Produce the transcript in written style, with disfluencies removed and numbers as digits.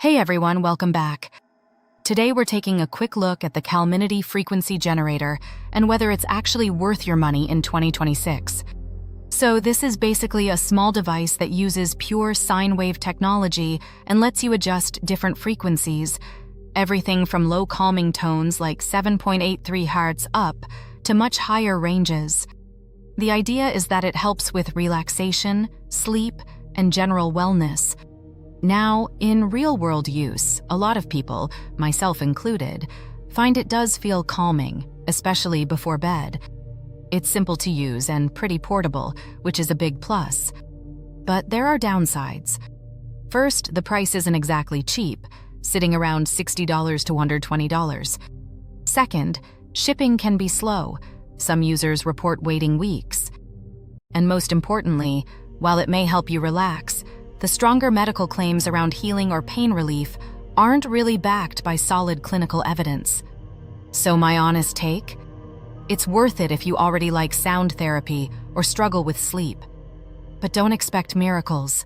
Hey everyone, welcome back. Today we're taking a quick look at the Calminity frequency generator and whether it's actually worth your money in 2026. So this is basically a small device that uses pure sine wave technology and lets you adjust different frequencies, everything from low calming tones like 7.83 Hz up to much higher ranges. The idea is that it helps with relaxation, sleep, and general wellness. Now, in real-world use, a lot of people, myself included, find it does feel calming, especially before bed. It's simple to use and pretty portable, which is a big plus. But there are downsides. First, the price isn't exactly cheap, sitting around $60 to $120. Second, shipping can be slow. Some users report waiting weeks. And most importantly, while it may help you relax, the stronger medical claims around healing or pain relief aren't really backed by solid clinical evidence. So my honest take? It's worth it if you already like sound therapy or struggle with sleep. But don't expect miracles.